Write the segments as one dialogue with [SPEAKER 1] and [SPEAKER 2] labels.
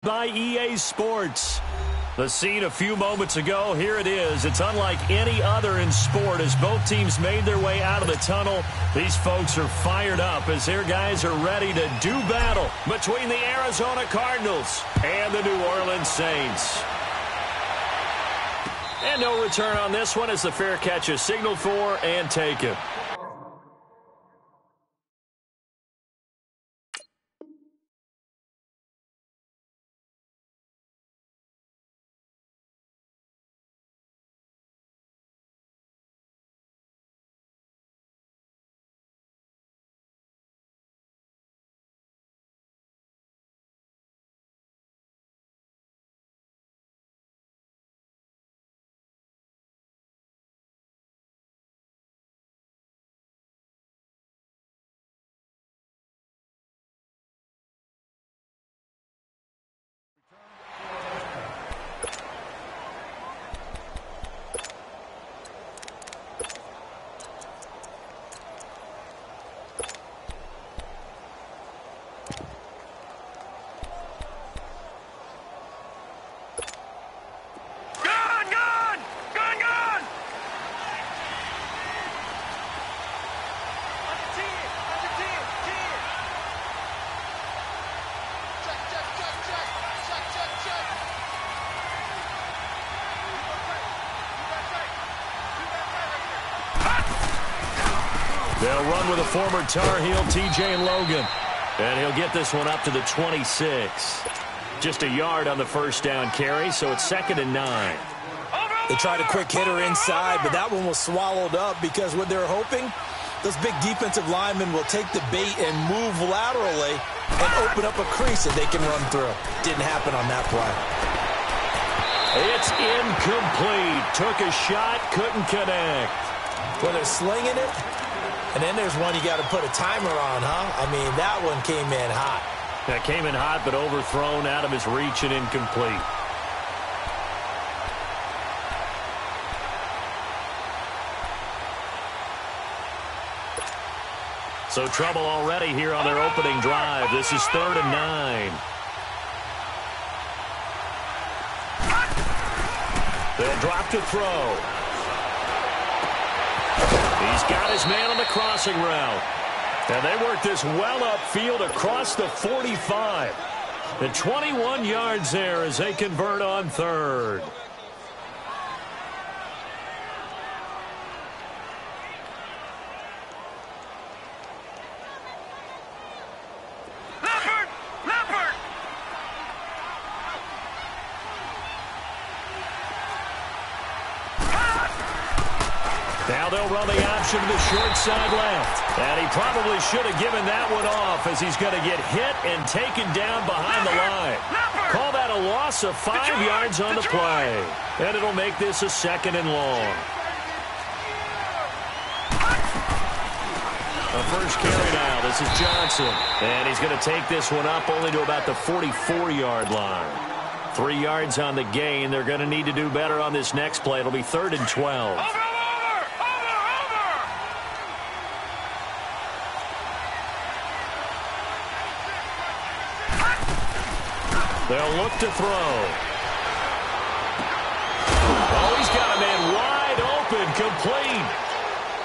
[SPEAKER 1] By EA Sports. The scene a few moments ago, here it is. It's unlike any other in sport as both teams made their way out of the tunnel. These folks are fired up as their guys are ready to do battle between the Arizona Cardinals and the New Orleans Saints. And no return on this one as the fair catch is signaled for and taken. They'll run with a former Tar Heel, TJ Logan. And he'll get this one up to the 26. Just a yard on the first down carry, so it's 2nd and 9.
[SPEAKER 2] They tried a quick hitter inside, but that one was swallowed up because what they're hoping, those big defensive linemen will take the bait and move laterally and open up a crease that they can run through. Didn't happen on that play.
[SPEAKER 1] It's incomplete. Took a shot, couldn't connect.
[SPEAKER 2] Well, they're slinging it. And then there's one you got to put a timer on, huh? I mean, that one came in hot.
[SPEAKER 1] That came in hot, but overthrown out of his reach and incomplete. So trouble already here on their opening drive. This is 3rd and 9. They'll drop to throw. He's got his man on the crossing route. And they work this well upfield across the 45. The 21 yards there as they convert on 3rd. Now they'll run the option to the short side left. And he probably should have given that one off as he's going to get hit and taken down behind the line. Call that a loss of 5 yards on the play. And it'll make this a 2nd and long. The first carry now. This is Johnson. And he's going to take this one up only to about the 44-yard line. 3 yards on the gain. They're going to need to do better on this next play. It'll be 3rd and 12. They'll look to throw. Oh, he's got a man wide open, complete.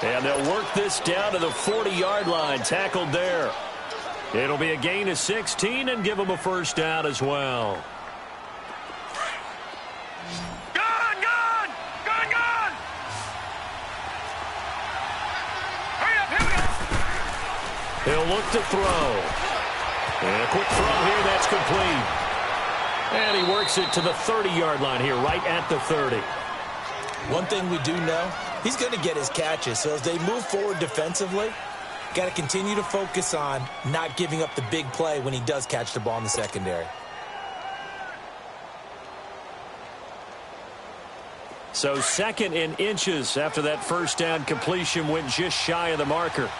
[SPEAKER 1] And they'll work this down to the 40-yard line, tackled there. It'll be a gain of 16 and give them a first down as well.
[SPEAKER 3] Gone! Hurry up!
[SPEAKER 1] He'll look to throw. And a quick throw here, that's complete. And he works it to the 30-yard line here, right at the 30.
[SPEAKER 2] One thing we do know, he's going to get his catches. So as they move forward defensively, got to continue to focus on not giving up the big play when he does catch the ball in the secondary.
[SPEAKER 1] So 2nd and inches after that first down completion went just shy of the marker.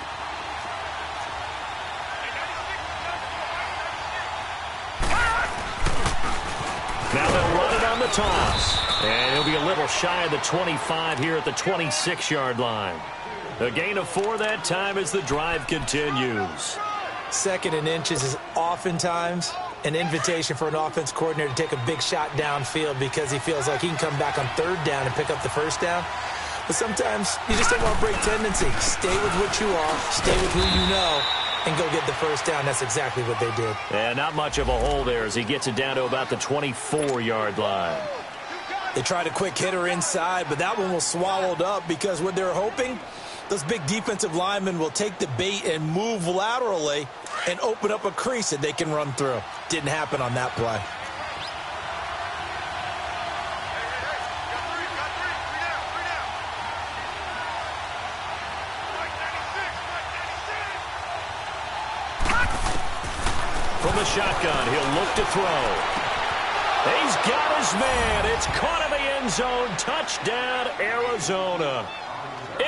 [SPEAKER 1] Now they'll run it on the toss. And he'll be a little shy of the 25 here at the 26-yard line. A gain of 4 that time as the drive continues.
[SPEAKER 2] 2nd and inches is oftentimes an invitation for an offense coordinator to take a big shot downfield because he feels like he can come back on third down and pick up the first down. But sometimes you just don't want to break tendency. Stay with what you are, stay with who you know, and go get the first down. That's exactly what they did.
[SPEAKER 1] And not much of a hole there as he gets it down to about the 24-yard line.
[SPEAKER 2] They tried a quick hitter inside, but that one was swallowed up because what they're hoping, those big defensive linemen will take the bait and move laterally and open up a crease that they can run through. Didn't happen on that play.
[SPEAKER 1] From the shotgun, he'll look to throw. He's got his man. It's caught in the end zone. Touchdown, Arizona.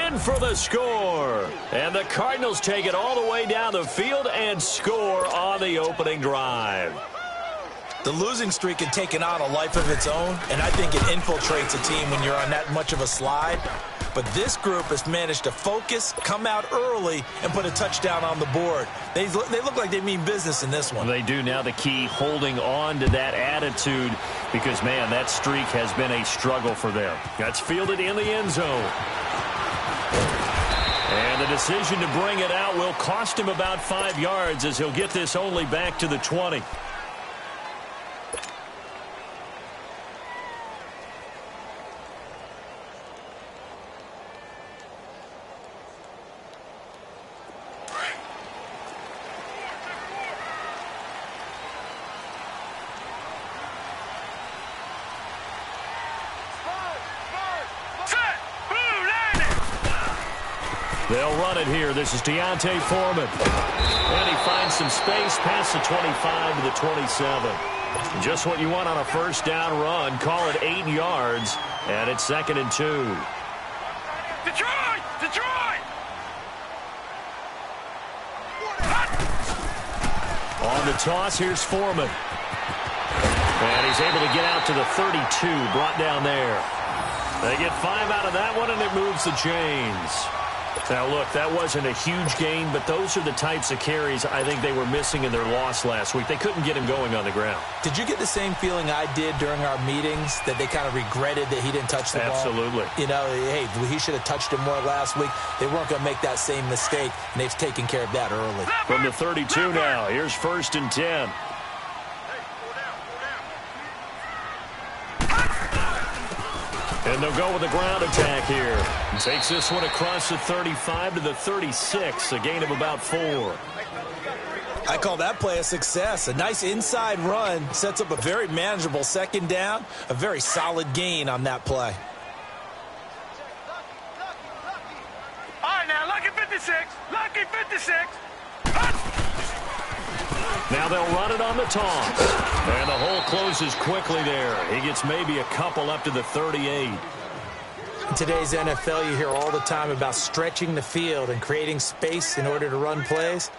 [SPEAKER 1] In for the score. And the Cardinals take it all the way down the field and score on the opening drive.
[SPEAKER 2] The losing streak had taken on a life of its own, and I think it infiltrates a team when you're on that much of a slide. But this group has managed to focus, come out early, and put a touchdown on the board. They look like they mean business in this one.
[SPEAKER 1] They do. Now the key, holding on to that attitude because, man, that streak has been a struggle for them. That's fielded in the end zone. And the decision to bring it out will cost him about 5 yards as he'll get this only back to the 20. They'll run it here. This is Deontay Foreman. And he finds some space past the 25 to the 27. Just what you want on a first down run. Call it 8 yards. And it's 2nd and 2.
[SPEAKER 3] Detroit! Detroit!
[SPEAKER 1] On the toss, here's Foreman. And he's able to get out to the 32. Brought down there. They get 5 out of that one, and it moves the chains. Now, look, that wasn't a huge gain, but those are the types of carries I think they were missing in their loss last week. They couldn't get him going on the ground.
[SPEAKER 2] Did you get the same feeling I did during our meetings, that they kind of regretted that he didn't touch the ball?
[SPEAKER 1] Absolutely.
[SPEAKER 2] You know, hey, he should have touched him more last week. They weren't going to make that same mistake, and they've taken care of that early.
[SPEAKER 1] From the 32 now, here's 1st and 10. And they'll go with the ground attack here. Takes this one across the 35 to the 36, a gain of about 4.
[SPEAKER 2] I call that play a success. A nice inside run sets up a very manageable 2nd down, a very solid gain on that play.
[SPEAKER 3] All right, now, lucky 56. Lucky 56.
[SPEAKER 1] Now they'll run it on the toss. And the hole closes quickly there. He gets maybe a couple up to the 38.
[SPEAKER 2] In today's NFL, you hear all the time about stretching the field and creating space in order to run plays.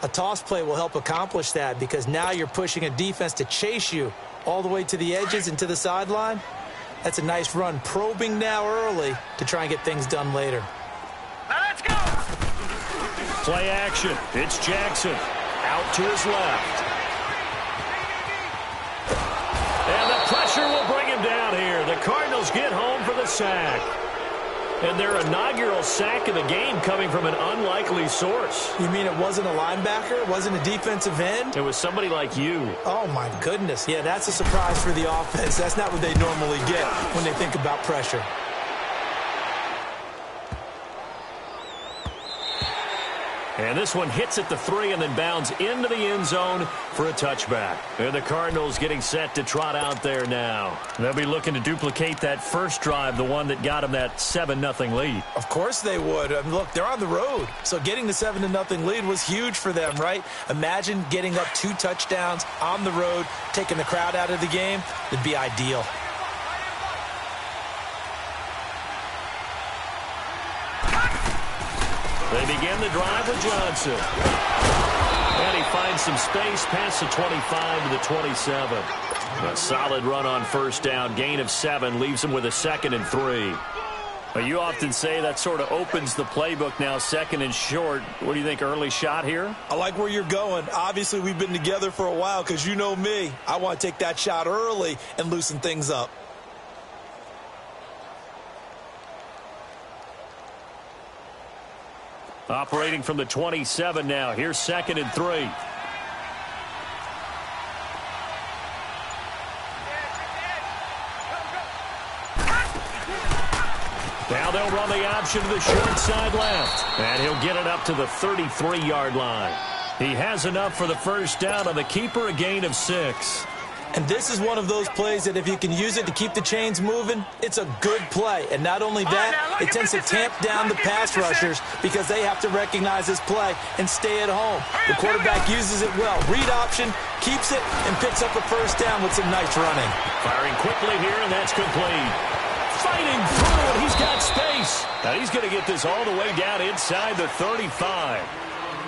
[SPEAKER 2] A toss play will help accomplish that because now you're pushing a defense to chase you all the way to the edges and to the sideline. That's a nice run, probing now early to try and get things done later.
[SPEAKER 3] Now let's go.
[SPEAKER 1] Play action. It's Jackson. Out to his left. And the pressure will bring him down here. The Cardinals get home for the sack. And their inaugural sack of the game coming from an unlikely source.
[SPEAKER 2] You mean it wasn't a linebacker? It wasn't a defensive end?
[SPEAKER 1] It was somebody like you.
[SPEAKER 2] Oh, my goodness. Yeah, that's a surprise for the offense. That's not what they normally get when they think about pressure.
[SPEAKER 1] And this one hits at the 3 and then bounds into the end zone for a touchback. And the Cardinals getting set to trot out there now. They'll be looking to duplicate that first drive, the one that got them that 7-0 lead.
[SPEAKER 2] Of course they would. I mean, look, they're on the road. So getting the 7-0 lead was huge for them, right? Imagine getting up 2 touchdowns on the road, taking the crowd out of the game. It'd be ideal.
[SPEAKER 1] They begin the drive with Johnson. And he finds some space past the 25 to the 27. A solid run on first down. Gain of 7 leaves him with a 2nd and 3. Well, you often say that sort of opens the playbook now, second and short. What do you think, early shot here?
[SPEAKER 2] I like where you're going. Obviously, we've been together for a while because you know me. I want to take that shot early and loosen things up.
[SPEAKER 1] Operating from the 27 now. Here's 2nd and 3. Now they'll run the option to the short side left. And he'll get it up to the 33-yard line. He has enough for the first down on the keeper, a gain of 6.
[SPEAKER 2] And this is one of those plays that if you can use it to keep the chains moving, it's a good play. And not only that, it tends to tamp down the pass rushers because they have to recognize this play and stay at home. The quarterback uses it well. Read option, keeps it, and picks up a first down with some nice running.
[SPEAKER 1] Firing quickly here, and that's complete. Fighting through, and he's got space. Now he's going to get this all the way down inside the 35.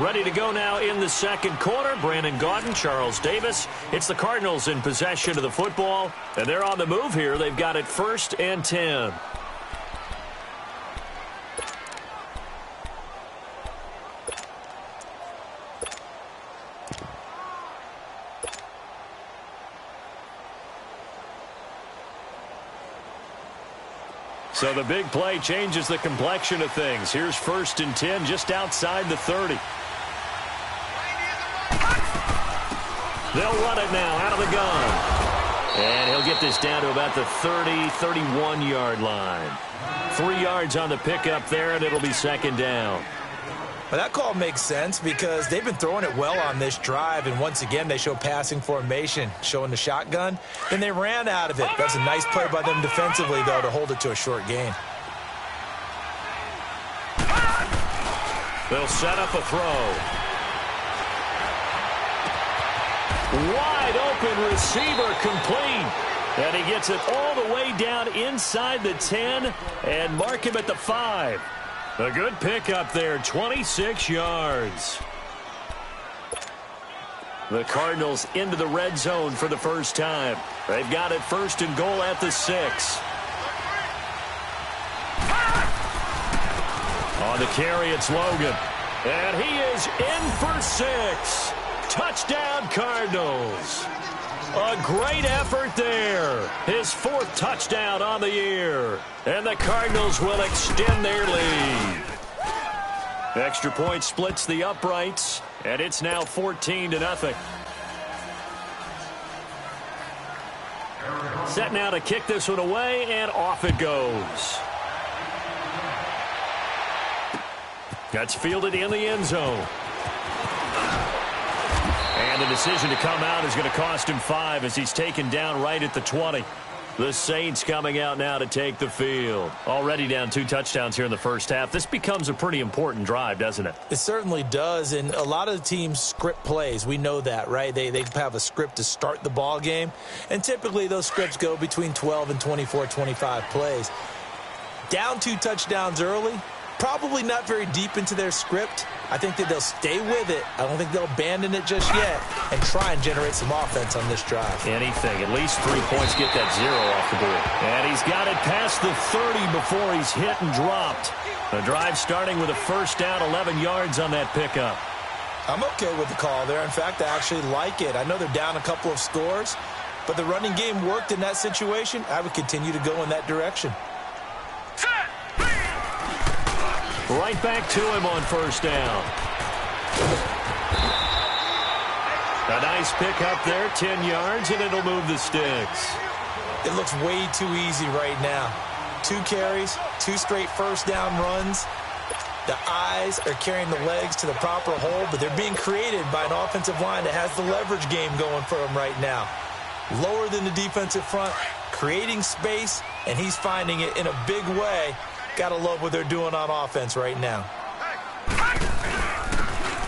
[SPEAKER 1] Ready to go now in the second quarter. Brandon Gaudin, Charles Davis. It's the Cardinals in possession of the football, and they're on the move here. They've got it 1st and 10. So the big play changes the complexion of things. Here's 1st and 10 just outside the 30. They'll run it now out of the gun. And he'll get this down to about the 30, 31-yard line. 3 yards on the pickup there, and it'll be 2nd down.
[SPEAKER 2] Well, that call makes sense because they've been throwing it well on this drive, and once again they show passing formation, showing the shotgun. Then they ran out of it. That's a nice play by them defensively, though, to hold it to a short gain.
[SPEAKER 1] They'll set up a throw. Wide open receiver complete. And he gets it all the way down inside the 10 and mark him at the 5. A good pickup there, 26 yards. The Cardinals into the red zone for the first time. They've got it 1st and goal at the 6. On the carry, it's Logan. And he is in for 6. Touchdown, Cardinals. A great effort there. His 4th touchdown on the year. And the Cardinals will extend their lead. Extra point splits the uprights, and it's now 14-0. Set now to kick this one away, and off it goes. That's fielded in the end zone. And the decision to come out is going to cost him 5 as he's taken down right at the 20. The Saints coming out now to take the field. Already down 2 touchdowns here in the first half. This becomes a pretty important drive, doesn't it?
[SPEAKER 2] It certainly does, and a lot of the teams script plays. We know that, right? They have a script to start the ball game, and typically those scripts go between 12 and 24, 25 plays. Down 2 touchdowns early, probably not very deep into their script. I think that they'll stay with it. I don't think they'll abandon it just yet and try and generate some offense on this drive.
[SPEAKER 1] Anything. At least 3 points, get that 0 off the board. And he's got it past the 30 before he's hit and dropped. The drive starting with a first down, 11 yards on that pickup.
[SPEAKER 2] I'm okay with the call there. In fact, I actually like it. I know they're down a couple of scores, but the running game worked in that situation. I would continue to go in that direction.
[SPEAKER 1] Right back to him on first down. A nice pickup there, 10 yards, and it'll move the sticks.
[SPEAKER 2] It looks way too easy right now. 2 carries, 2 straight first down runs. The eyes are carrying the legs to the proper hole, but they're being created by an offensive line that has the leverage game going for them right now. Lower than the defensive front, creating space, and he's finding it in a big way. Gotta love what they're doing on offense right now.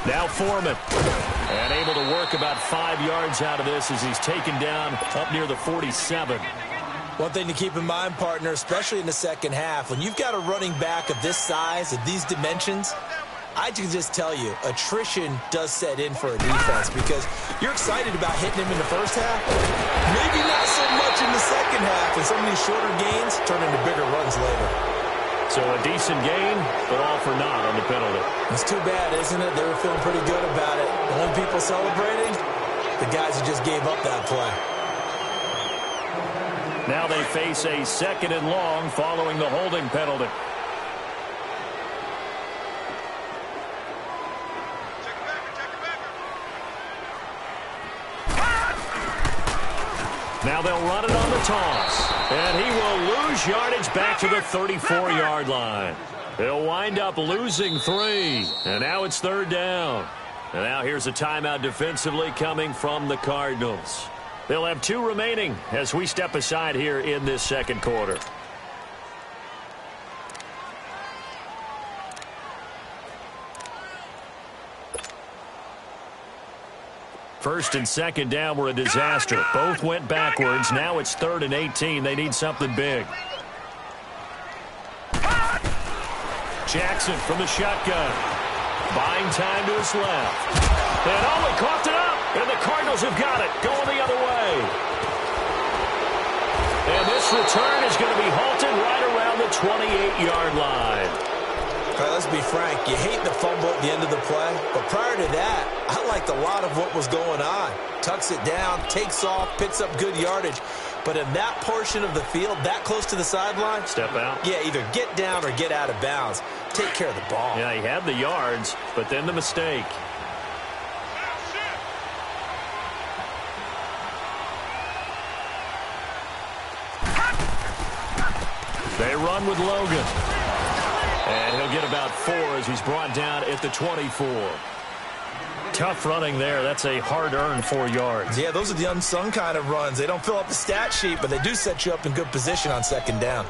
[SPEAKER 1] Now Foreman. And able to work about 5 yards out of this as he's taken down up near the 47.
[SPEAKER 2] One thing to keep in mind, partner, especially in the second half, when you've got a running back of this size, of these dimensions, I can just tell you, attrition does set in for a defense because you're excited about hitting him in the first half. Maybe not so much in the second half, and some of these shorter gains turn into bigger runs later.
[SPEAKER 1] So a decent gain, but all for naught on the penalty.
[SPEAKER 2] It's too bad, isn't it? They were feeling pretty good about it. The only people celebrating, the guys who just gave up that play.
[SPEAKER 1] Now they face a 2nd and long following the holding penalty. Now they'll run it on the toss. And he will lose yardage back to the 34-yard line. They'll wind up losing 3. And now it's 3rd down. And now here's a timeout defensively coming from the Cardinals. They'll have 2 remaining as we step aside here in this 2nd quarter. First and 2nd down were a disaster. Both went backwards. Now it's 3rd and 18. They need something big. Jackson from the shotgun. Buying time to his left. And he coughed it up. And the Cardinals have got it. Going the other way. And this return is going to be halted right around the 28-yard line.
[SPEAKER 2] All right, let's be frank. You hate the fumble at the end of the play. But prior to that, I liked a lot of what was going on. Tucks it down, takes off, picks up good yardage. But in that portion of the field, that close to the sideline,
[SPEAKER 1] step out.
[SPEAKER 2] Yeah, either get down or get out of bounds. Take care of the ball.
[SPEAKER 1] Yeah, he had the yards, but then the mistake. They run with Logan. And he'll get about 4 as he's brought down at the 24. Tough running there. That's a hard-earned 4 yards.
[SPEAKER 2] Yeah, those are the unsung kind of runs. They don't fill up the stat sheet, but they do set you up in good position on 2nd down.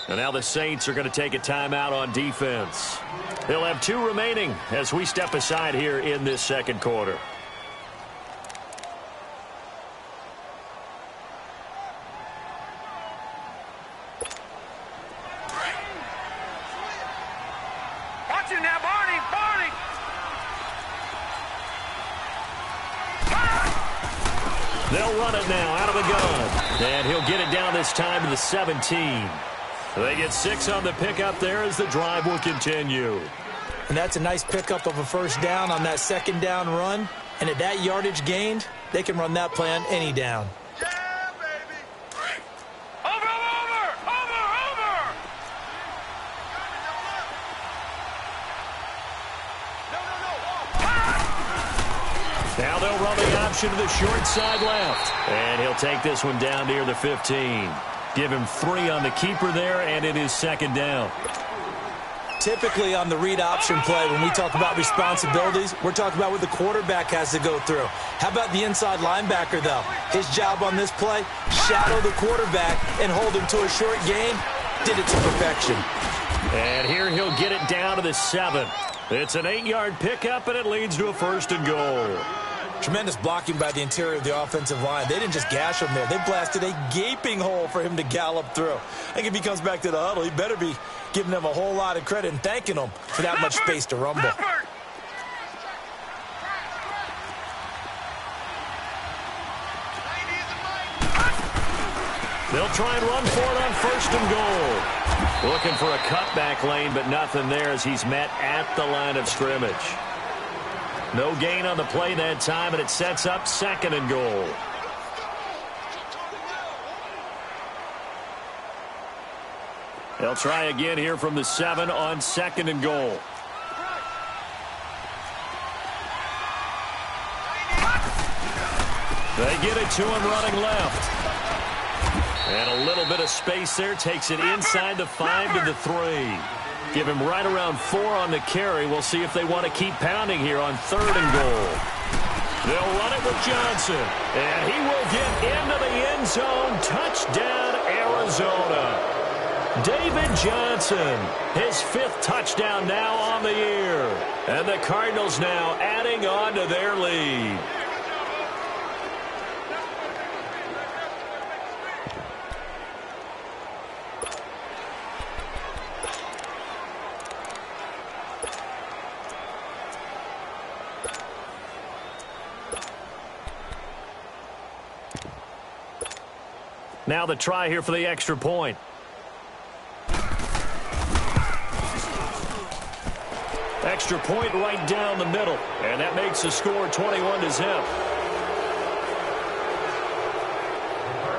[SPEAKER 1] And now the Saints are going to take a timeout on defense. They'll have 2 remaining as we step aside here in this 2nd quarter.
[SPEAKER 3] Watch it now, Barney! Barney!
[SPEAKER 1] They'll run it now out of the gun. And he'll get it down this time to the 17. They get 6 on the pickup there as the drive will continue.
[SPEAKER 2] And that's a nice pickup of a 1st down on that 2nd down run. And at that yardage gained, they can run that play on any down.
[SPEAKER 3] Yeah, baby! Over!
[SPEAKER 1] Now they'll run the option to the short side left. And he'll take this one down near the 15. Give him 3 on the keeper there, and it is 2nd down.
[SPEAKER 2] Typically on the read option play, when we talk about responsibilities, we're talking about what the quarterback has to go through. How about the inside linebacker, though? His job on this play, shadow the quarterback and hold him to a short gain. Did it to perfection.
[SPEAKER 1] And here he'll get it down to the 7. It's an 8-yard pickup, and it leads to a 1st and goal.
[SPEAKER 2] Tremendous blocking by the interior of the offensive line. They didn't just gash him there. They blasted a gaping hole for him to gallop through. I think if he comes back to the huddle, he better be giving them a whole lot of credit and thanking them for that much space to rumble.
[SPEAKER 1] They'll try and run for it on 1st and goal. Looking for a cutback lane, but nothing there as he's met at the line of scrimmage. No gain on the play that time, and it sets up 2nd and goal. They'll try again here from the 7 on 2nd and goal. They get it to him running left. And a little bit of space there. Takes it inside the 5 to the 3. Give him right around 4 on the carry. We'll see if they want to keep pounding here on 3rd and goal. They'll run it with Johnson. And he will get into the end zone. Touchdown, Arizona. David Johnson, his 5th touchdown now on the year. And the Cardinals now adding on to their lead. Now the try here for the extra point. Extra point right down the middle. And that makes the score 21-0.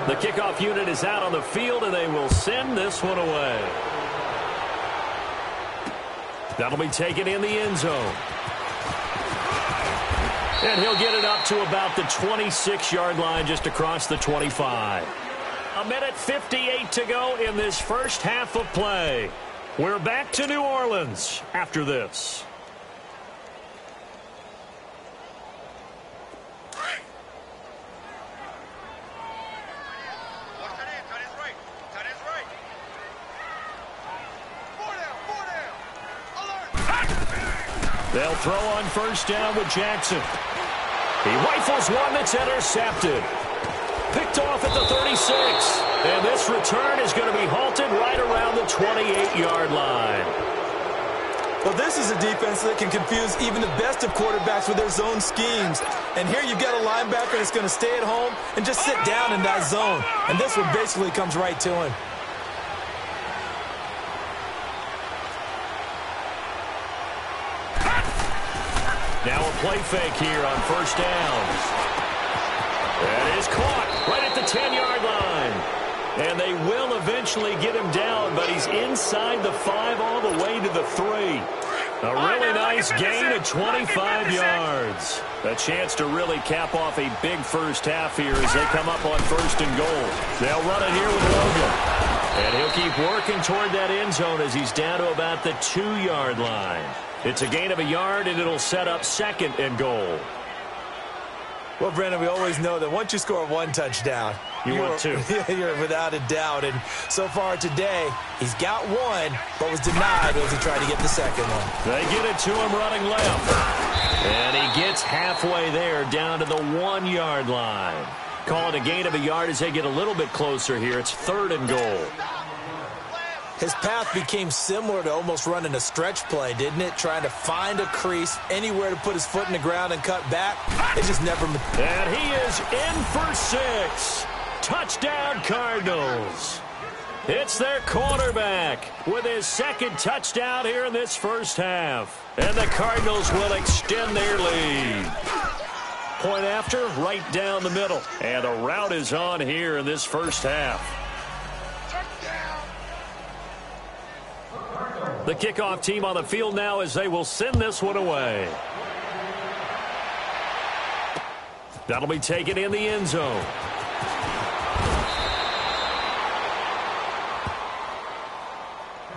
[SPEAKER 1] The kickoff unit is out on the field, and they will send this one away. That'll be taken in the end zone. And he'll get it up to about the 26-yard line, just across the 25. A minute 58 to go in this first half of play. We're back to New Orleans after this. They'll throw on first down with Jackson. He rifles one that's intercepted. Picked off at the 36. And this return is going to be halted right around the 28-yard line.
[SPEAKER 2] Well, this is a defense that can confuse even the best of quarterbacks with their zone schemes. And here you've got a linebacker that's going to stay at home and just sit down in that zone. And this one basically comes right to him.
[SPEAKER 1] Now a play fake here on first down. That is caught right at the 10-yard line. And they will eventually get him down, but he's inside the 5 all the way to the 3. A really nice gain of 25 yards. A chance to really cap off a big first half here as they come up on first and goal. They'll run it here with Logan. And he'll keep working toward that end zone as he's down to about the 2-yard line. It's a gain of a yard, and it'll set up second and goal.
[SPEAKER 2] Well, Brandon, we always know that once you score one touchdown,
[SPEAKER 1] you're
[SPEAKER 2] without a doubt. And so far today, he's got one, but was denied as he tried to get the second one.
[SPEAKER 1] They get it to him running left. And he gets halfway there, down to the 1-yard line. Call it a gain of a yard as they get a little bit closer here. It's third and goal.
[SPEAKER 2] His path became similar to almost running a stretch play, didn't it? Trying to find a crease, anywhere to put his foot in the ground and cut back. It just never...
[SPEAKER 1] And he is in for 6. Touchdown, Cardinals. It's their quarterback with his second touchdown here in this first half. And the Cardinals will extend their lead. Point after, right down the middle. And the route is on here in this first half. The kickoff team on the field now as they will send this one away. That'll be taken in the end zone.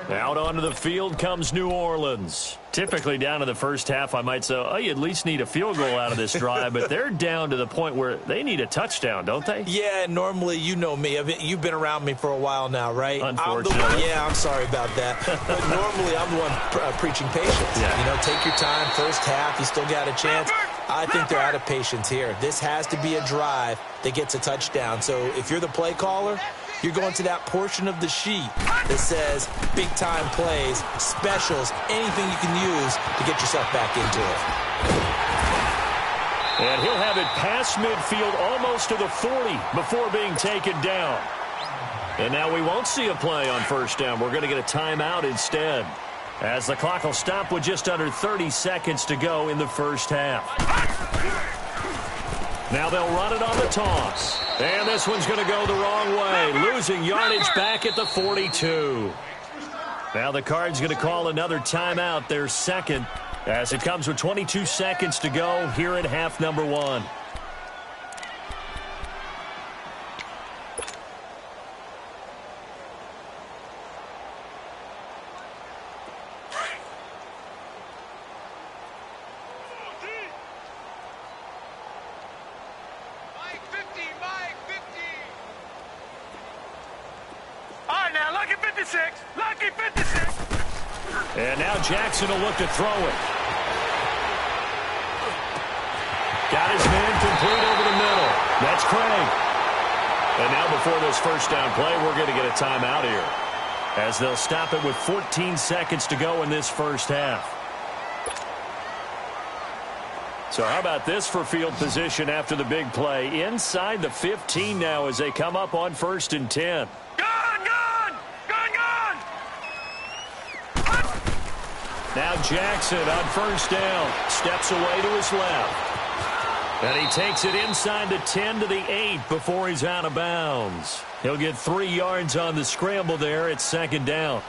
[SPEAKER 1] Out onto the field comes New Orleans. Typically down to the first half, I might say, oh, you at least need a field goal out of this drive, but they're down to the point where they need a touchdown, don't they?
[SPEAKER 2] Yeah, normally, you know me. You've been around me for a while now, right?
[SPEAKER 1] Unfortunately.
[SPEAKER 2] I'm sorry about that. But normally, I'm the one preaching patience.
[SPEAKER 1] Yeah.
[SPEAKER 2] You know, take your time, first half, you still got a chance. I think they're out of patience here. This has to be a drive that gets a touchdown. So if you're the play caller, you're going to that portion of the sheet that says big-time plays, specials, anything you can use to get yourself back into it.
[SPEAKER 1] And he'll have it past midfield almost to the 40 before being taken down. And now we won't see a play on first down. We're going to get a timeout instead, as the clock will stop with just under 30 seconds to go in the first half. Now they'll run it on the toss. And this one's going to go the wrong way, losing yardage back at the 42. Now the Cards going to call another timeout, their second, as it comes with 22 seconds to go here in half number 1. And now Jackson will look to throw it. Got his man complete over the middle. That's Craig. And now before this first down play, we're going to get a timeout here, as they'll stop it with 14 seconds to go in this first half. So how about this for field position after the big play? Inside the 15 now as they come up on 1st and 10. Now Jackson on 1st down. Steps away to his left. And he takes it inside the 10 to the 8 before he's out of bounds. He'll get 3 yards on the scramble there at 2nd down.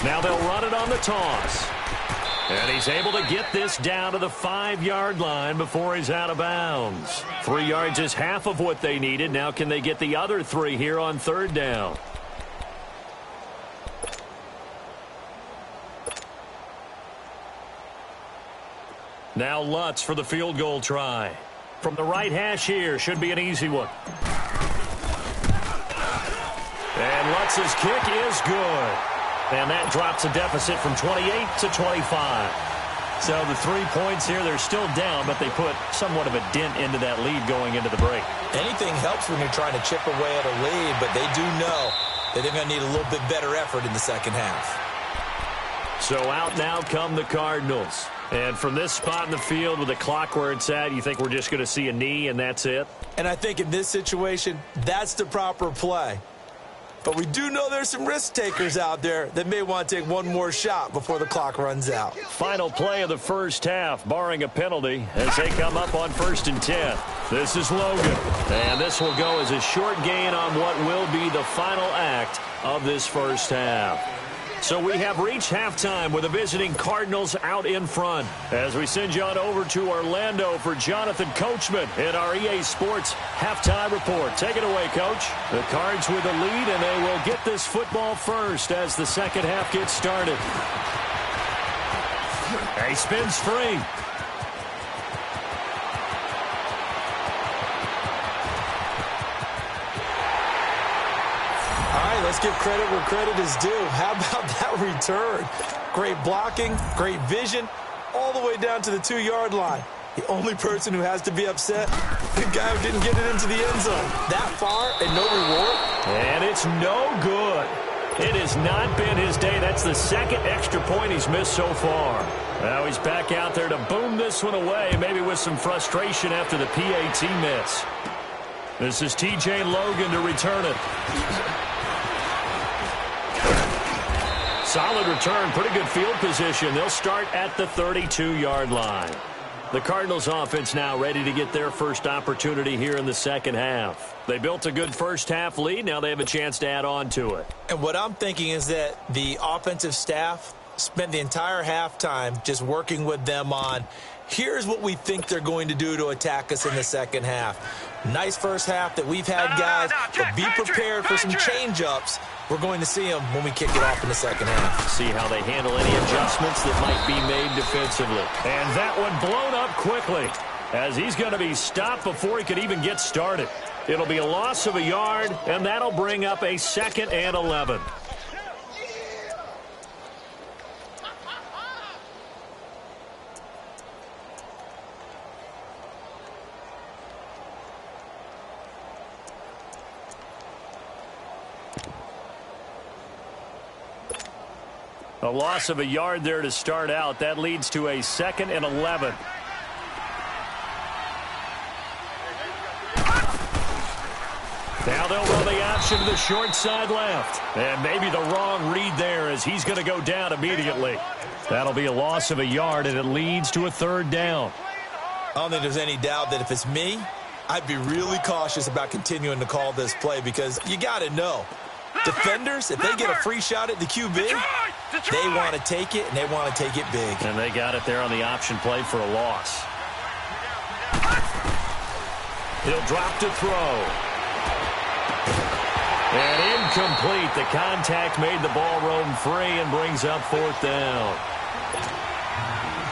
[SPEAKER 1] Now they'll run it on the toss. And he's able to get this down to the 5-yard line before he's out of bounds. 3 yards is half of what they needed. Now can they get the other 3 here on 3rd down? Now Lutz for the field goal try. From the right hash here, should be an easy one. And Lutz's kick is good. And that drops a deficit from 28 to 25. So the 3 points here, they're still down, but they put somewhat of a dent into that lead going into the break.
[SPEAKER 2] Anything helps when you're trying to chip away at a lead, but they do know that they're going to need a little bit better effort in the second half.
[SPEAKER 1] So out now come the Cardinals. And from this spot in the field with the clock where it's at, you think we're just going to see a knee and that's it?
[SPEAKER 2] And I think in this situation, that's the proper play. But we do know there's some risk takers out there that may want to take one more shot before the clock runs out.
[SPEAKER 1] Final play of the first half, barring a penalty, as they come up on 1st and 10. This is Logan. And this will go as a short gain on what will be the final act of this first half. So we have reached halftime with the visiting Cardinals out in front. As we send you on over to Orlando for Jonathan Coachman in our EA Sports halftime report. Take it away, Coach. The Cards with the lead, and they will get this football first as the second half gets started. He spins free.
[SPEAKER 2] Let's give credit where credit is due. How about that return? Great blocking, great vision, all the way down to the 2-yard line. The only person who has to be upset, the guy who didn't get it into the end zone. That far and no reward?
[SPEAKER 1] And it's no good. It has not been his day. That's the second extra point he's missed so far. Now he's back out there to boom this one away, maybe with some frustration after the PAT miss. This is TJ Logan to return it. Solid return, pretty good field position. They'll start at the 32-yard line. The Cardinals offense now ready to get their first opportunity here in the second half. They built a good first half lead. Now they have a chance to add on to it.
[SPEAKER 2] And what I'm thinking is that the offensive staff spent the entire halftime just working with them on, here's what we think they're going to do to attack us in the second half. Nice first half that we've had, guys, but be prepared for some change-ups. We're going to see them when we kick it off in the second half.
[SPEAKER 1] See how they handle any adjustments that might be made defensively. And that one blown up quickly as he's going to be stopped before he could even get started. It'll be a loss of a yard, and that'll bring up a 2nd and 11. A loss of a yard there to start out. That leads to a 2nd and 11. Now they'll run the option to the short side left. And maybe the wrong read there as he's going to go down immediately. That'll be a loss of a yard, and it leads to a 3rd down.
[SPEAKER 2] I don't think there's any doubt that if it's me, I'd be really cautious about continuing to call this play because you got to know. Defenders, if they get a free shot at the QB, they want to take it, and they want to take it big.
[SPEAKER 1] And they got it there on the option play for a loss. He'll drop to throw. And incomplete. The contact made the ball roam free and brings up 4th down.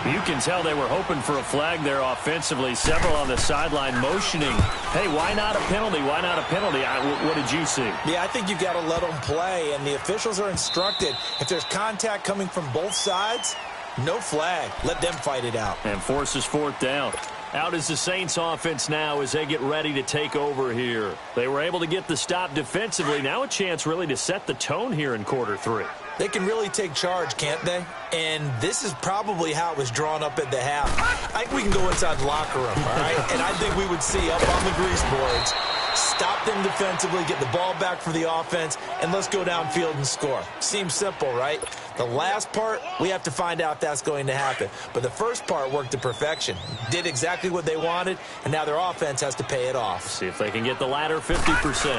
[SPEAKER 1] You can tell they were hoping for a flag there offensively. Several on the sideline motioning, hey, why not a penalty? Why not a penalty? What did you see?
[SPEAKER 2] Yeah, I think you've got to let them play, and the officials are instructed. If there's contact coming from both sides, no flag. Let them fight it out.
[SPEAKER 1] And forces fourth down. Out is the Saints offense now as they get ready to take over here. They were able to get the stop defensively. Now a chance really to set the tone here in quarter three.
[SPEAKER 2] They can really take charge, can't they? And this is probably how it was drawn up at the half. I think we can go inside the locker room, all right? And I think we would see up on the grease boards, stop them defensively, get the ball back for the offense, and let's go downfield and score. Seems simple, right? The last part, we have to find out that's going to happen. But the first part worked to perfection. Did exactly what they wanted, and now their offense has to pay it off.
[SPEAKER 1] See if they can get the latter 50%.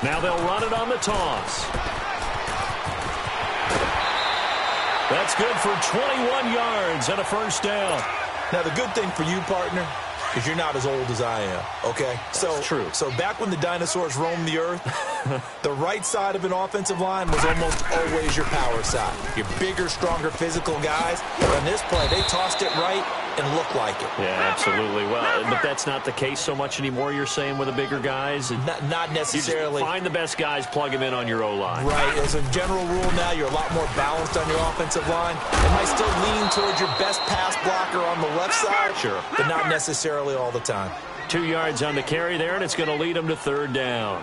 [SPEAKER 1] Now they'll run it on the toss. That's good for 21 yards and a first down.
[SPEAKER 2] Now, the good thing for you, partner, is you're not as old as I am, okay?
[SPEAKER 1] That's true.
[SPEAKER 2] So back when the dinosaurs roamed the earth, the right side of an offensive line was almost always your power side. Your bigger, stronger physical guys. But on this play, they tossed it right and looked like it.
[SPEAKER 1] Yeah, absolutely. Well, but that's not the case so much anymore, you're saying, with the bigger guys?
[SPEAKER 2] Not necessarily.
[SPEAKER 1] You just find the best guys, plug them in on your O-line.
[SPEAKER 2] Right. As a general rule now, you're a lot more balanced on your offensive line. It might still lean towards your best pass blocker on the left side,
[SPEAKER 1] sure,
[SPEAKER 2] but not necessarily all the time.
[SPEAKER 1] 2 yards on the carry there, and it's going to lead them to third down.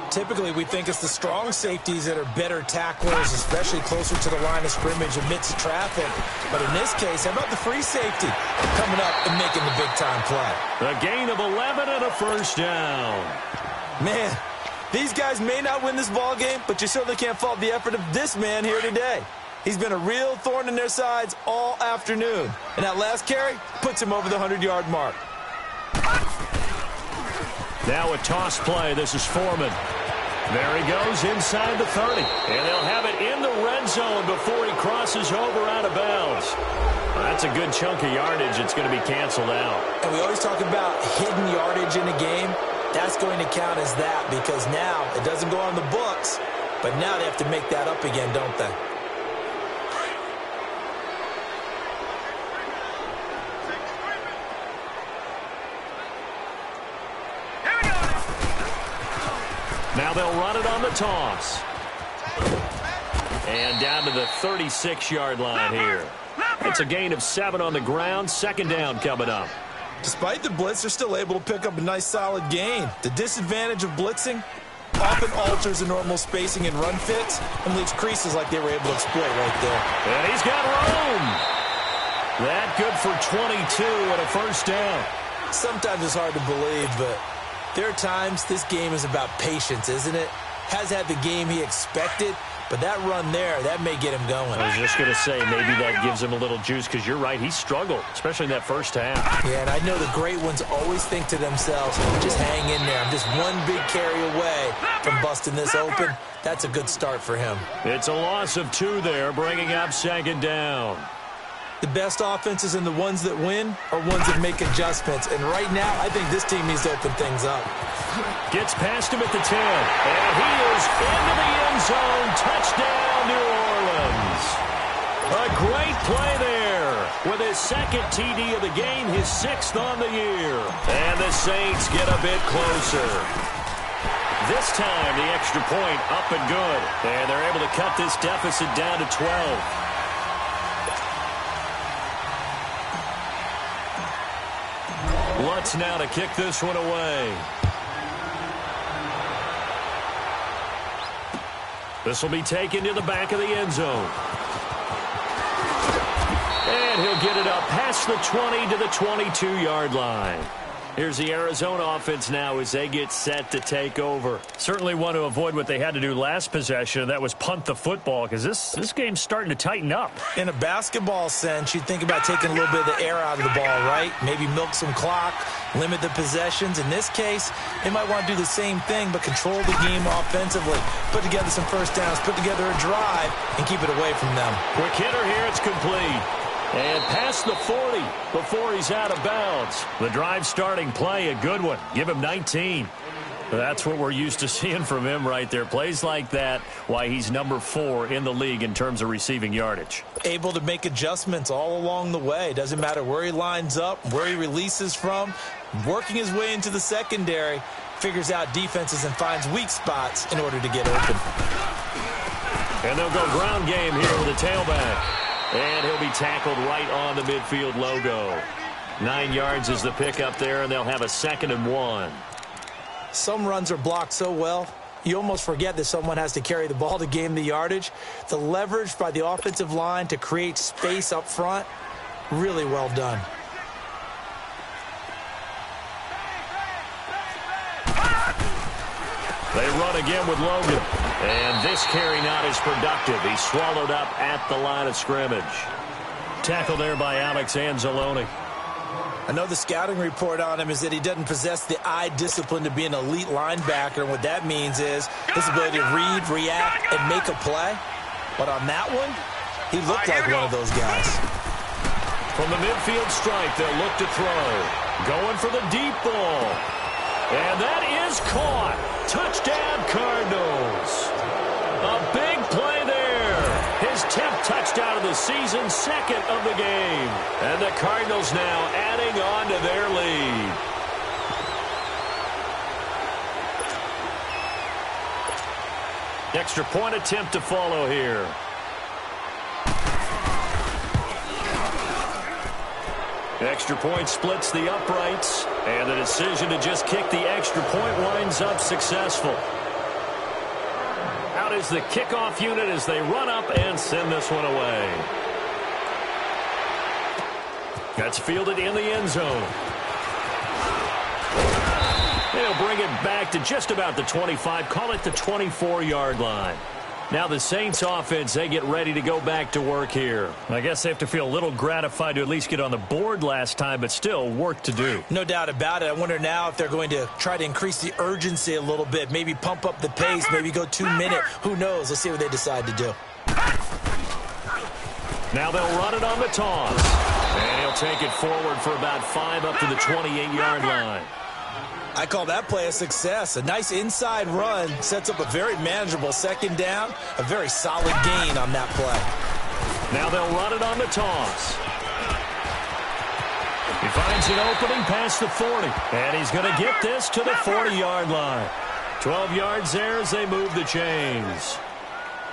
[SPEAKER 2] Typically, we think it's the strong safeties that are better tacklers, especially closer to the line of scrimmage amidst traffic. But in this case, how about the free safety coming up and making the big-time play?
[SPEAKER 1] A gain of 11 and a first down.
[SPEAKER 2] Man, these guys may not win this ball game, but you certainly can't fault the effort of this man here today. He's been a real thorn in their sides all afternoon. And that last carry puts him over the 100-yard mark.
[SPEAKER 1] Now a toss play. This is Foreman. There he goes inside the 30. And they'll have it in the red zone before he crosses over out of bounds. That's a good chunk of yardage. It's going to be canceled out.
[SPEAKER 2] And we always talk about hidden yardage in a game. That's going to count as that because now it doesn't go on the books, but now they have to make that up again, don't they?
[SPEAKER 1] Now they'll run it on the toss. And down to the 36-yard line here. It's a gain of 7 on the ground. Second down coming up.
[SPEAKER 2] Despite the blitz, they're still able to pick up a nice solid gain. The disadvantage of blitzing often alters the normal spacing and run fits and leaves creases like they were able to exploit right there.
[SPEAKER 1] And he's got room. That good for 22 and a first down.
[SPEAKER 2] Sometimes it's hard to believe, but there are times this game is about patience, isn't it? Has had the game he expected, but that run there, that may get him going.
[SPEAKER 1] I was just going to say, maybe that gives him a little juice because you're right, he struggled, especially in that first half.
[SPEAKER 2] Yeah, and I know the great ones always think to themselves, just hang in there. I'm just one big carry away from busting this open. That's a good start for him.
[SPEAKER 1] It's a loss of 2 there, bringing up second down.
[SPEAKER 2] The best offenses and the ones that win are ones that make adjustments. And right now, I think this team needs to open things up.
[SPEAKER 1] Gets past him at the 10. And he is into the end zone. Touchdown, New Orleans. A great play there with his second TD of the game, his 6th on the year. And the Saints get a bit closer. This time, the extra point up and good. And they're able to cut this deficit down to 12. Lutz now to kick this one away. This will be taken to the back of the end zone. And he'll get it up past the 20 to the 22-yard line. Here's the Arizona offense now as they get set to take over. Certainly want to avoid what they had to do last possession, and that was punt the football, because this game's starting to tighten up.
[SPEAKER 2] In a basketball sense, you think about taking a little bit of the air out of the ball, right? Maybe milk some clock, limit the possessions. In this case, they might want to do the same thing, but control the game offensively. Put together some first downs, put together a drive, and keep it away from them.
[SPEAKER 1] Quick hitter here, it's complete. And past the 40 before he's out of bounds. The drive starting play, a good one. Give him 19. That's what we're used to seeing from him right there. Plays like that, why he's number 4 in the league in terms of receiving yardage.
[SPEAKER 2] Able to make adjustments all along the way. Doesn't matter where he lines up, where he releases from. Working his way into the secondary, figures out defenses and finds weak spots in order to get open.
[SPEAKER 1] And they'll go ground game here with a tailback. And he'll be tackled right on the midfield logo. 9 yards is the pickup there, and they'll have a 2nd and 1.
[SPEAKER 2] Some runs are blocked so well, you almost forget that someone has to carry the ball to gain the yardage. The leverage by the offensive line to create space up front, really well done.
[SPEAKER 1] They run again with Logan. And this carry not as productive. He's swallowed up at the line of scrimmage. Tackle there by Alex Anzalone.
[SPEAKER 2] I know the scouting report on him is that he doesn't possess the eye discipline to be an elite linebacker. And what that means is his ability to read, react, and make a play. But on that one, he looked like one of those guys.
[SPEAKER 1] From the midfield stripe, they'll look to throw. Going for the deep ball. And that is caught. Touchdown, Cardinals. A big play there. His 10th touchdown of the season, 2nd of the game. And the Cardinals now adding on to their lead. Extra point attempt to follow here. Extra point splits the uprights, and the decision to just kick the extra point winds up successful. Out is the kickoff unit as they run up and send this one away. That's fielded in the end zone. They'll bring it back to just about the 25, call it the 24-yard line. Now the Saints offense, they get ready to go back to work here. I guess they have to feel a little gratified to at least get on the board last time, but still work to do.
[SPEAKER 2] No doubt about it. I wonder now if they're going to try to increase the urgency a little bit, maybe pump up the pace, maybe go 2-minute. Who knows? Let's see what they decide to do.
[SPEAKER 1] Now they'll run it on the toss. And he'll take it forward for about 5 up to the 28-yard line.
[SPEAKER 2] I call that play a success. A nice inside run sets up a very manageable 2nd down. A very solid gain on that play.
[SPEAKER 1] Now they'll run it on the toss. He finds an opening past the 40. And he's going to get this to the 40-yard line. 12 yards there as they move the chains.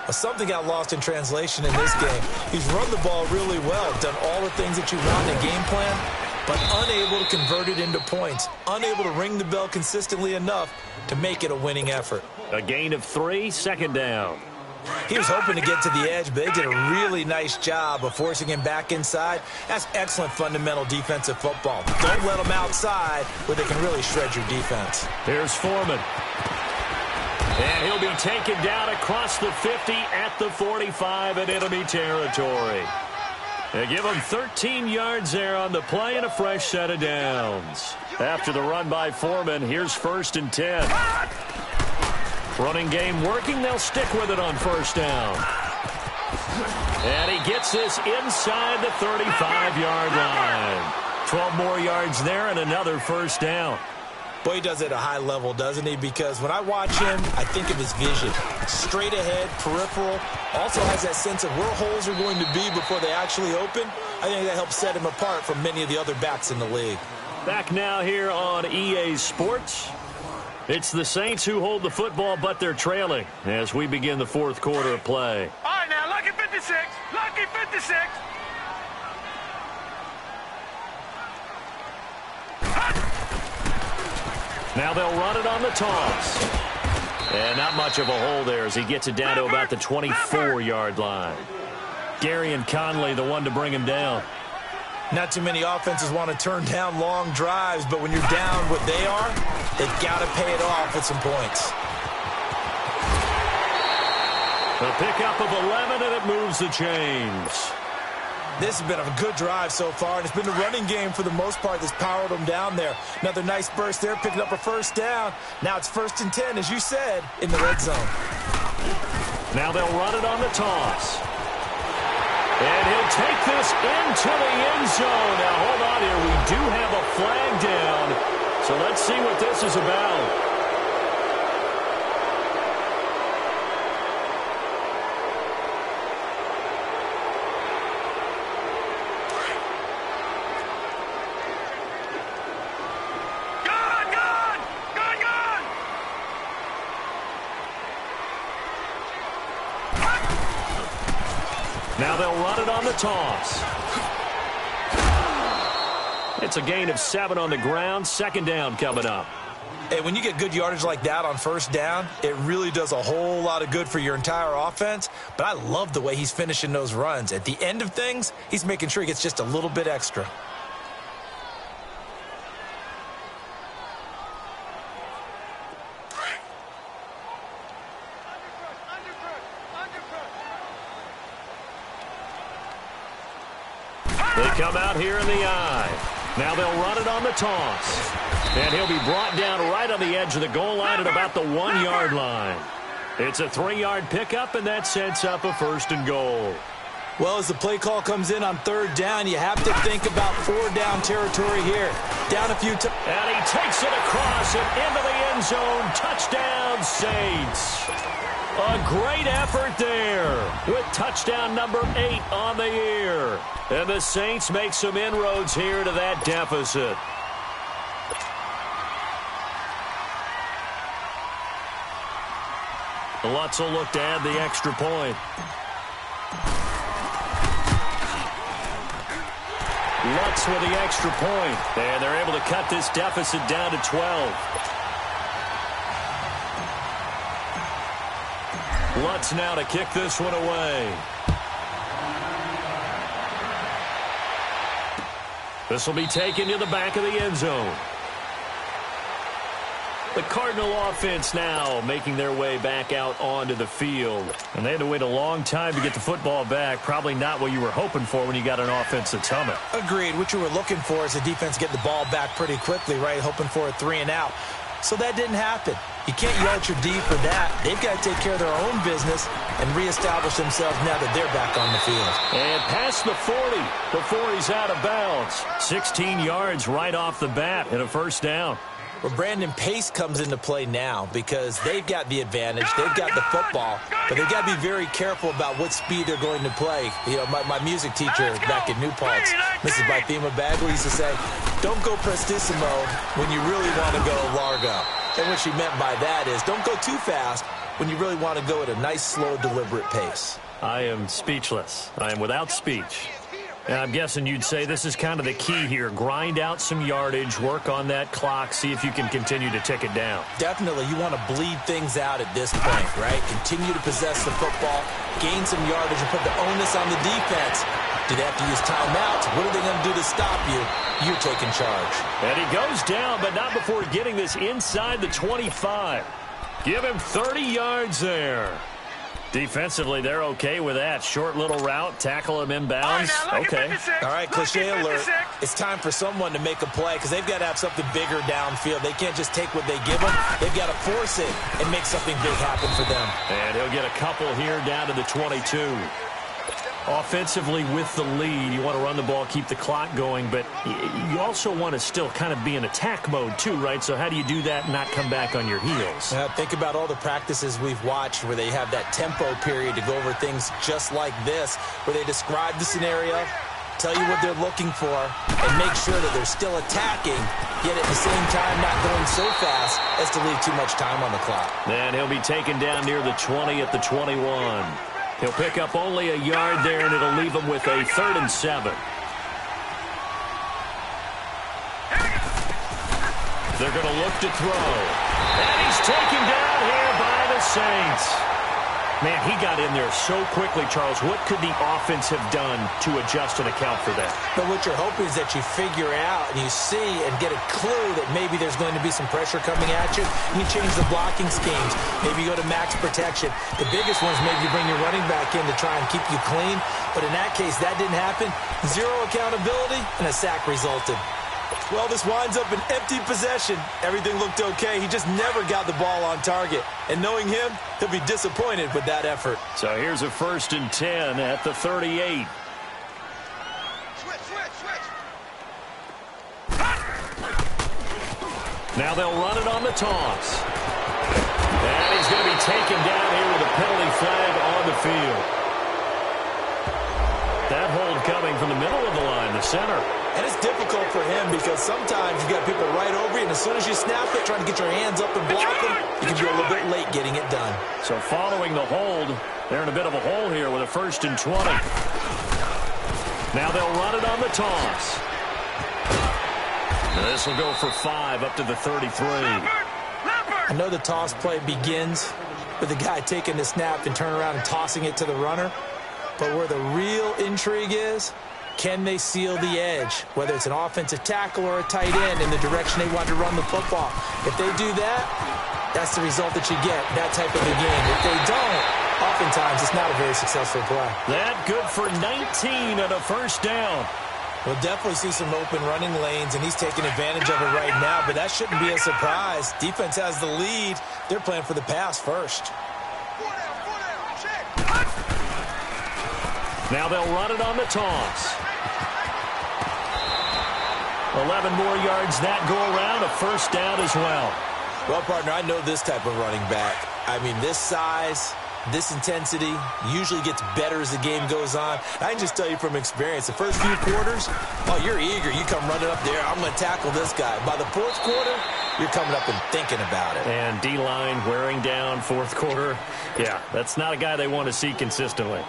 [SPEAKER 2] Well, something got lost in translation in this game. He's run the ball really well, done all the things that you want in a game plan, but unable to convert it into points, unable to ring the bell consistently enough to make it a winning effort.
[SPEAKER 1] A gain of 3, 2nd down.
[SPEAKER 2] He was hoping to get to the edge, but they did a really nice job of forcing him back inside. That's excellent fundamental defensive football. Don't let them outside where they can really shred your defense.
[SPEAKER 1] Here's Foreman. And he'll be taken down across the 50 at the 45 in enemy territory. They give him 13 yards there on the play and a fresh set of downs. After the run by Foreman, here's 1st and 10. Running game working. They'll stick with it on 1st down. And he gets this inside the 35-yard line. 12 more yards there and another 1st down.
[SPEAKER 2] Boy, he does it at a high level, doesn't he? Because when I watch him, I think of his vision. Straight ahead, peripheral. Also has that sense of where holes are going to be before they actually open. I think that helps set him apart from many of the other backs in the league.
[SPEAKER 1] Back now here on EA Sports. It's the Saints who hold the football, but they're trailing as we begin the 4th quarter of play.
[SPEAKER 3] All right, now, lucky 56. Lucky 56.
[SPEAKER 1] Now they'll run it on the toss. And not much of a hole there as he gets it down to about the 24-yard line. Gary and Conley, the one to bring him down.
[SPEAKER 2] Not too many offenses want to turn down long drives, but when you're down what they are, they've got to pay it off with some points.
[SPEAKER 1] A pickup of 11, and it moves the chains.
[SPEAKER 2] This has been a good drive so far, and it's been the running game for the most part that's powered them down there. Another nice burst there, picking up a 1st down. Now it's 1st and 10, as you said, in the red zone.
[SPEAKER 1] Now they'll run it on the toss. And he'll take this into the end zone. Now, hold on here. We do have a flag down. So let's see what this is about. Now they'll run it on the toss. It's a gain of 7 on the ground. Second down coming up.
[SPEAKER 2] Hey, when you get good yardage like that on first down, it really does a whole lot of good for your entire offense. But I love the way he's finishing those runs. At the end of things, he's making sure he gets just a little bit extra.
[SPEAKER 1] They come out here in the eye. Now they'll run it on the toss. And he'll be brought down right on the edge of the goal line at about the 1-yard line. It's a 3-yard pickup, and that sets up a 1st and goal.
[SPEAKER 2] Well, as the play call comes in on 3rd down, you have to think about 4-down territory here. Down a few times.
[SPEAKER 1] And he takes it across and into the end zone. Touchdown, Saints. A great effort there with touchdown number 8 on the year. And the Saints make some inroads here to that deficit. Lutz will look to add the extra point. Lutz with the extra point. And they're able to cut this deficit down to 12. Lutz now to kick this one away. This will be taken to the back of the end zone. The Cardinal offense now making their way back out onto the field. And they had to wait a long time to get the football back. Probably not what you were hoping for when you got an offense that's humming.
[SPEAKER 2] Agreed. What you were looking for is the defense getting the ball back pretty quickly, right? Hoping for a 3-and-out. So that didn't happen. You can't yell at your D for that. They've got to take care of their own business and reestablish themselves now that they're back on the field.
[SPEAKER 1] And past the 40 before he's out of bounds. 16 yards right off the bat and a 1st down.
[SPEAKER 2] Well, Brandon, pace comes into play now because they've got the advantage. They've got the football, but they've got to be very careful about what speed they're going to play. You know, my music teacher back in New Paltz, Mrs. Bythema Bagley, used to say, don't go prestissimo when you really want to go largo. And what she meant by that is don't go too fast when you really want to go at a nice, slow, deliberate pace.
[SPEAKER 1] I am speechless. I am without speech. And I'm guessing you'd say this is kind of the key here. Grind out some yardage, work on that clock, see if you can continue to tick it down.
[SPEAKER 2] Definitely. You want to bleed things out at this point, right? Continue to possess the football, gain some yardage, and put the onus on the defense. Do they have to use timeouts? What are they going to do to stop you? You're taking charge.
[SPEAKER 1] And he goes down, but not before getting this inside the 25. Give him 30 yards there. Defensively, they're okay with that. Short little route, tackle him inbounds. Okay.
[SPEAKER 2] All right, cliche alert. It's time for someone to make a play because they've got to have something bigger downfield. They can't just take what they give them. They've got to force it and make something big happen for them.
[SPEAKER 1] And he'll get a couple here down to the 22. Offensively with the lead, you want to run the ball, keep the clock going, but you also want to still kind of be in attack mode too, right? So how do you do that and not come back on your heels?
[SPEAKER 2] Think about all the practices we've watched where they have that tempo period to go over things just like this, where they describe the scenario, tell you what they're looking for, and make sure that they're still attacking, yet at the same time not going so fast as to leave too much time on the clock.
[SPEAKER 1] And he'll be taken down near the 20 at the 21. He'll pick up only a yard there, and it'll leave him with a 3rd and 7. They're going to look to throw. And he's taken down here by the Saints. Man, he got in there so quickly, Charles. What could the offense have done to adjust and account for that?
[SPEAKER 2] But what you're hoping is that you figure out and you see and get a clue that maybe there's going to be some pressure coming at you. You change the blocking schemes. Maybe you go to max protection. The biggest one is maybe you bring your running back in to try and keep you clean. But in that case, that didn't happen. Zero accountability, and a sack resulted. Well, this winds up an empty possession. Everything looked okay. He just never got the ball on target. And knowing him, he'll be disappointed with that effort.
[SPEAKER 1] So here's a 1st and 10 at the 38. Now they'll run it on the toss. And he's going to be taken down here with a penalty flag on the field. That hold coming from the middle of the line, the center.
[SPEAKER 2] And it's difficult for him because sometimes you got people right over you, and as soon as you snap it, trying to get your hands up and block them, you can be a little bit late getting it done.
[SPEAKER 1] So following the hold, they're in a bit of a hole here with a 1st and 20. Now they'll run it on the toss. This will go for 5 up to the 33.
[SPEAKER 2] I know the toss play begins with the guy taking the snap and turning around and tossing it to the runner. But where the real intrigue is, can they seal the edge, whether it's an offensive tackle or a tight end in the direction they want to run the football? If they do that, that's the result that you get, that type of a game. If they don't, oftentimes it's not a very successful play.
[SPEAKER 1] That good for 19 and a 1st down.
[SPEAKER 2] We'll definitely see some open running lanes, and he's taking advantage of it right now, but that shouldn't be a surprise. Defense has the lead. They're playing for the pass first.
[SPEAKER 1] Now they'll run it on the toss. 11 more yards that go around, a 1st down as well.
[SPEAKER 2] Well, partner, I know this type of running back. I mean, this size, this intensity usually gets better as the game goes on. I can just tell you from experience, the first few quarters, oh, you're eager. You come running up there, I'm going to tackle this guy. By the 4th quarter, you're coming up and thinking about it.
[SPEAKER 1] And D-line wearing down 4th quarter. Yeah, that's not a guy they want to see consistently.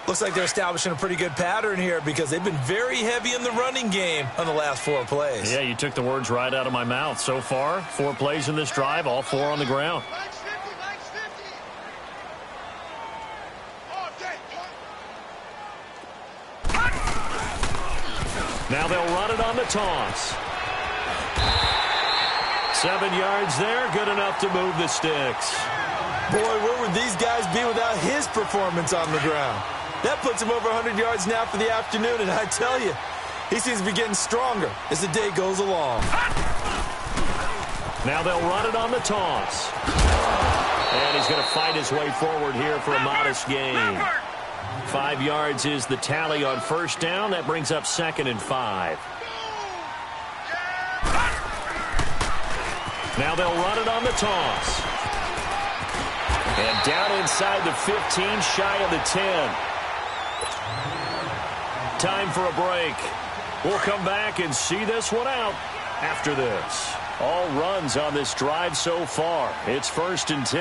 [SPEAKER 2] Looks like they're establishing a pretty good pattern here because they've been very heavy in the running game on the last 4 plays.
[SPEAKER 1] Yeah, you took the words right out of my mouth. So far, 4 plays in this drive, all 4 on the ground. Now they'll run it on the toss. 7 yards there, good enough to move the sticks.
[SPEAKER 2] Boy, where would these guys be without his performance on the ground? That puts him over 100 yards now for the afternoon, and I tell you, he seems to be getting stronger as the day goes along.
[SPEAKER 1] Now they'll run it on the toss. And he's going to fight his way forward here for a modest gain. 5 yards is the tally on 1st down. That brings up 2nd and 5. Now they'll run it on the toss. And down inside the 15, shy of the 10. Time for a break. We'll come back and see this one out after this. All runs on this drive so far. It's 1st and 10.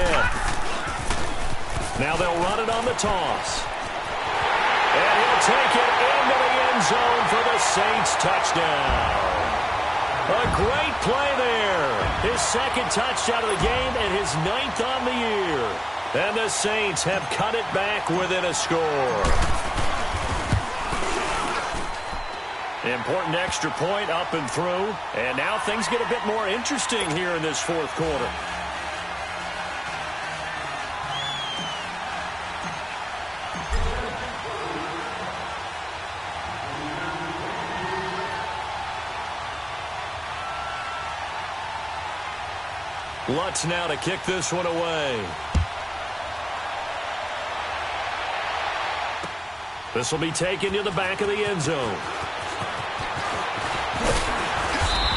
[SPEAKER 1] Now they'll run it on the toss. And he'll take it into the end zone for the Saints touchdown. A great play there. His 2nd touchdown of the game and his 9th on the year. And the Saints have cut it back within a score. Important extra point up and through. And now things get a bit more interesting here in this 4th quarter. Lutz now to kick this one away. This will be taken to the back of the end zone.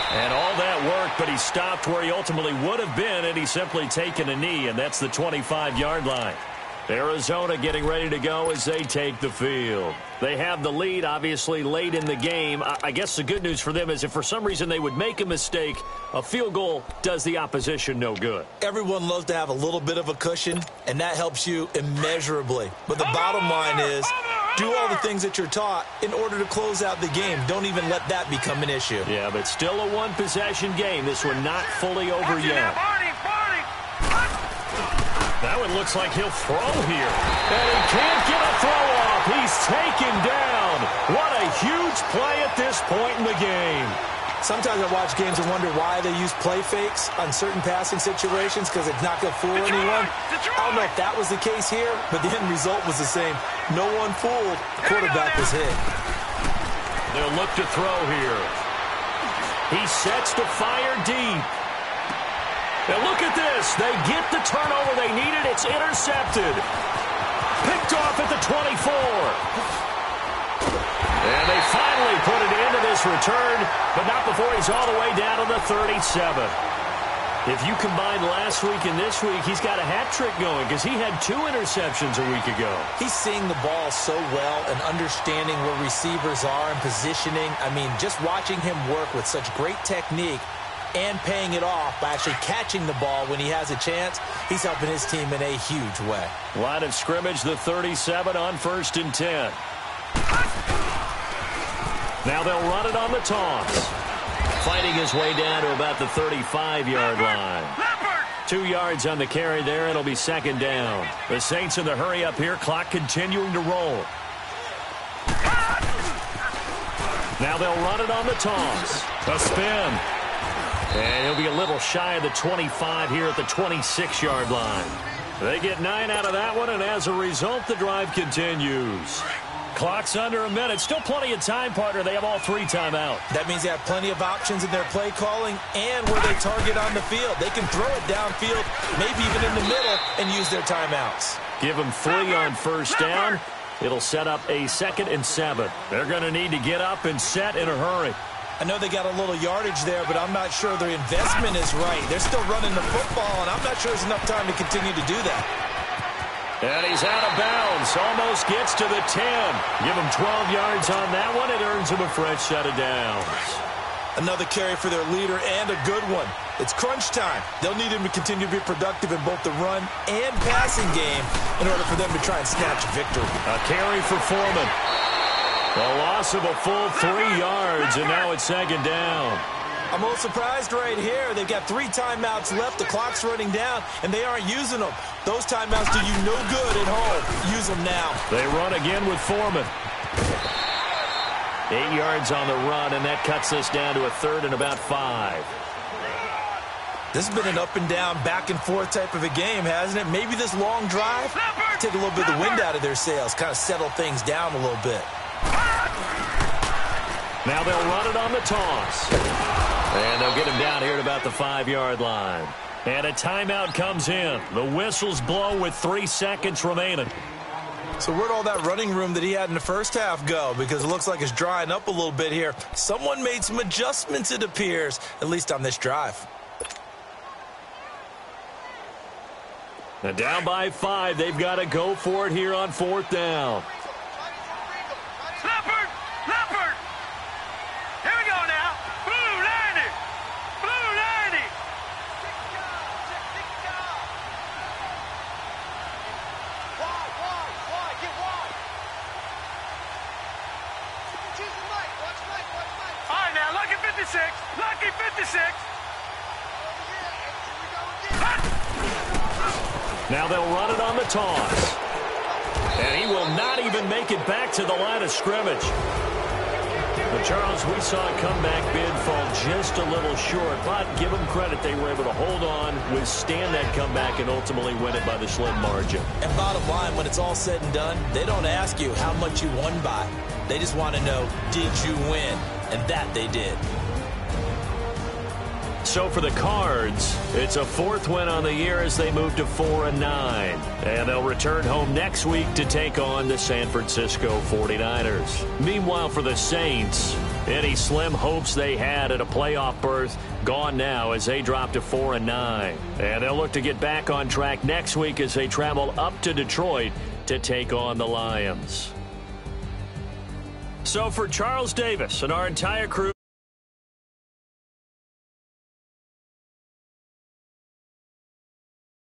[SPEAKER 1] And all that worked, but he stopped where he ultimately would have been, and he's simply taken a knee, and that's the 25-yard line. Arizona getting ready to go as they take the field. They have the lead, obviously, late in the game. I guess the good news for them is if for some reason they would make a mistake, a field goal does the opposition no good.
[SPEAKER 2] Everyone loves to have a little bit of a cushion, and that helps you immeasurably. But the bottom line is, do all the things that you're taught in order to close out the game. Don't even let that become an issue.
[SPEAKER 1] Yeah, but still a one-possession game. This one not fully over yet. That one looks like he'll throw here. And he can't get a throw off. He's taken down. What a huge play at this point in the game.
[SPEAKER 2] Sometimes I watch games and wonder why they use play fakes on certain passing situations because it's not going to fool anyone. I don't know if that was the case here, but the end result was the same. No one fooled. The quarterback was hit.
[SPEAKER 1] They'll look to throw here. He sets to fire deep. Now look at this. They get the turnover they needed. It's intercepted. Picked off at the 24. And they finally put it into this return, but not before he's all the way down to the 37. If you combine last week and this week, he's got a hat trick going because he had 2 interceptions a week ago.
[SPEAKER 2] He's seeing the ball so well and understanding where receivers are and positioning. I mean, just watching him work with such great technique and paying it off by actually catching the ball when he has a chance, he's helping his team in a huge way.
[SPEAKER 1] Line of scrimmage, the 37 on 1st and 10. Now they'll run it on the toss. Fighting his way down to about the 35-yard line. 2 yards on the carry there. It'll be 2nd down. The Saints in the hurry up here. Clock continuing to roll. Now they'll run it on the toss. A spin. And he'll be a little shy of the 25 here at the 26-yard line. They get 9 out of that one, and as a result, the drive continues. Clock's under a minute. Still plenty of time, partner. They have all 3 timeouts.
[SPEAKER 2] That means they have plenty of options in their play calling and where they target on the field. They can throw it downfield, maybe even in the middle, and use their timeouts.
[SPEAKER 1] Give them 3 on 1st down. It'll set up a 2nd and 7. They're going to need to get up and set in a hurry.
[SPEAKER 2] I know they got a little yardage there, but I'm not sure their investment is right. They're still running the football, and I'm not sure there's enough time to continue to do that.
[SPEAKER 1] And he's out of bounds. Almost gets to the 10. Give him 12 yards on that one. It earns him a fresh set of downs.
[SPEAKER 2] Another carry for their leader and a good one. It's crunch time. They'll need him to continue to be productive in both the run and passing game in order for them to try and snatch a victory.
[SPEAKER 1] A carry for Foreman. A loss of a full 3 yards, and now it's 2nd down.
[SPEAKER 2] I'm a little surprised right here. They've got 3 timeouts left. The clock's running down, and they aren't using them. Those timeouts do you no good at home. Use them now.
[SPEAKER 1] They run again with Foreman. 8 yards on the run, and that cuts this down to a 3rd and about 5.
[SPEAKER 2] This has been an up-and-down, back-and-forth type of a game, hasn't it? Maybe this long drive, take a little bit of the wind out of their sails, kind of settle things down a little bit.
[SPEAKER 1] Now they'll run it on the toss. And they'll get him down here at about the 5-yard line. And a timeout comes in. The whistles blow with 3 seconds remaining.
[SPEAKER 2] So where'd all that running room that he had in the first half go? Because it looks like it's drying up a little bit here. Someone made some adjustments, it appears, at least on this drive.
[SPEAKER 1] And down by 5. They've got to go for it here on 4th down.
[SPEAKER 3] Leopard! Here we go now. Blue 90! Blue 90! Wide, get wide. All right, now, lucky 56. Lucky 56.
[SPEAKER 1] Now they'll run it on the toss. And he will not even make it back to the line of scrimmage. But, Charles, we saw a comeback bid fall just a little short, but give them credit. They were able to hold on, withstand that comeback, and ultimately win it by the slim margin.
[SPEAKER 2] And bottom line, when it's all said and done, they don't ask you how much you won by. They just want to know, did you win? And that they did.
[SPEAKER 1] So for the Cards, it's a 4th win on the year as they move to 4-9. And they'll return home next week to take on the San Francisco 49ers. Meanwhile, for the Saints, any slim hopes they had at a playoff berth gone now as they drop to 4-9. And they'll look to get back on track next week as they travel up to Detroit to take on the Lions. So for Charles Davis and our entire crew,